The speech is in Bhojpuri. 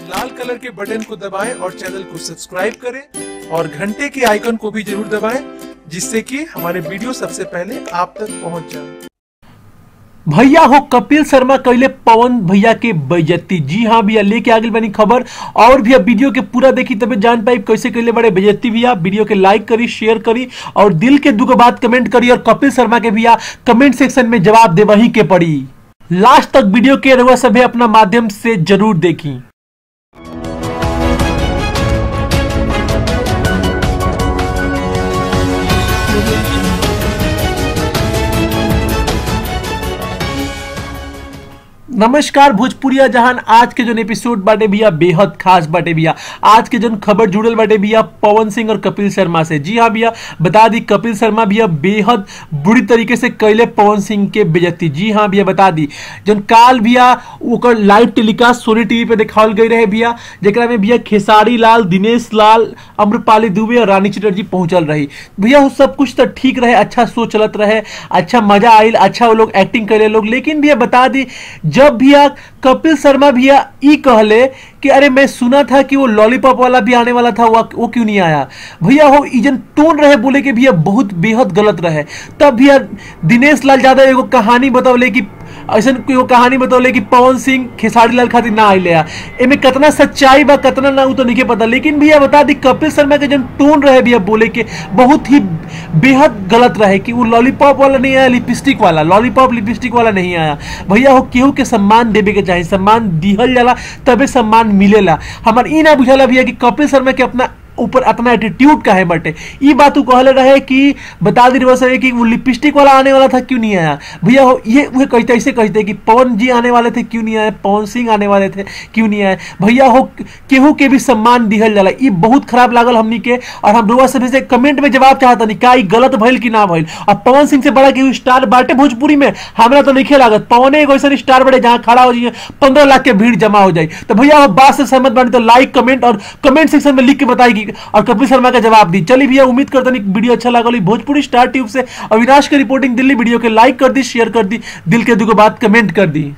लाल कलर के बटन को दबाएं और चैनल को सब्सक्राइब करें और घंटे के आइकन को भी जरूर दबाएं, जिससे कि हमारे वीडियो सबसे पहले आप तक पहुंच जाए। भैया हो कपिल शर्मा कैले पवन भैया के बेइज्जती। जी हाँ भैया, लेके आगे बनी खबर। और भैया वीडियो के पूरा देखी तबे जान पाई कैसे कैले बड़े बेइज्जती। भैया वीडियो के लाइक करी, शेयर करी और दिल के दुगो बात कमेंट करी। और कपिल शर्मा के भैया कमेंट सेक्शन में जवाब दे वही के पड़ी। लास्ट तक वीडियो के रहुआ सभी अपना माध्यम से जरूर देखी। नमस्कार भोजपुरिया जहान। आज के जो एपिसोड बाटे भैया बेहद खास बाटे भैया। आज के जो खबर जुड़ल बाटे भैया पवन सिंह और कपिल शर्मा से। जी हाँ भैया, बता दी कपिल शर्मा भैया बेहद बुरी तरीके से कैले पवन सिंह के बेइज्जती। जी हाँ भैया, बता दी जन काल भैया ओकर लाइव टेलीकास्ट सोनी टीवी पे दिखावल गई रहे भैया, जेकरा में भैया खेसारी लाल, दिनेश लाल, अम्रपाली दुबे और रानी चटर्जी पहुंचल रही। भैया सब कुछ तो ठीक रहे, अच्छा शो चलत रहे, अच्छा मजा आयल, अच्छा वो लोग एक्टिंग करे लोग। लेकिन भैया बता दी जब भैया कपिल शर्मा भैया ई कहले कि अरे मैं सुना था कि वो लॉलीपॉप वाला भी आने वाला था, वो क्यों नहीं आया। भैया हो इजन टोन रहे बोले कि भैया बहुत बेहद गलत रहे। तब भैया दिनेश लाल यादव एगो कहानी बतावले कि ऐसा कहानी बतौले कि पवन सिंह खेसारी लाल खातिर ना आइले। एमे कितना सच्चाई बा कितना ना, तो नहीं पता। लेकिन भैया बता दी कपिल शर्मा के जो टोन रहे भैया बोले के बहुत ही बेहद गलत रहे कि वो लॉलीपॉप वाला नहीं आया, लिपस्टिक वाला, लॉलीपॉप लिपस्टिक वाला नहीं आया। भैया हो केहू के सम्मान देवे के चाहिए, सम्मान दिहल जाला तबे सम्मान मिलेला। हमार ई ना बुझाला भैया कि कपिल शर्मा के अपना ऊपर अपना एटीट्यूड का है बटे। ये बात कहले रहे कि बता दी रहे कि वो लिपस्टिक वाला आने वाला था क्यों नहीं आया। भैया हो ये वह कहते ऐसे कहते कि पवन जी आने वाले थे क्यों नहीं आए, पवन सिंह आने वाले थे क्यों नहीं आए। भैया हो केहू के भी सम्मान दिहल जाला, ये बहुत खराब लागल हमनी के। और हम लोग सभी से कमेंट में जवाब चाहता नहीं का गलत भइल कि ना भइल। और पवन सिंह से बड़ा केहू स्टार बाटे भोजपुरी में हमरा तो नहीं लागत। पवन एगो ऐसा स्टार बड़े जहां खड़ा हो जाइए 15 लाख के भीड़ जमा हो जाए। तो भैया हो बात से सहमत बानी तो लाइक कमेंट और कमेंट सेक्शन में लिख के बताएगी और कपिल शर्मा का जवाब दी। चलिए भैया, उम्मीद करते हैं वीडियो अच्छा लगा। भोजपुरी स्टार ट्यूब से अविनाश की रिपोर्टिंग दिल्ली। वीडियो के लाइक कर दी, शेयर कर दी, दिल के दुगो बात कमेंट कर दी।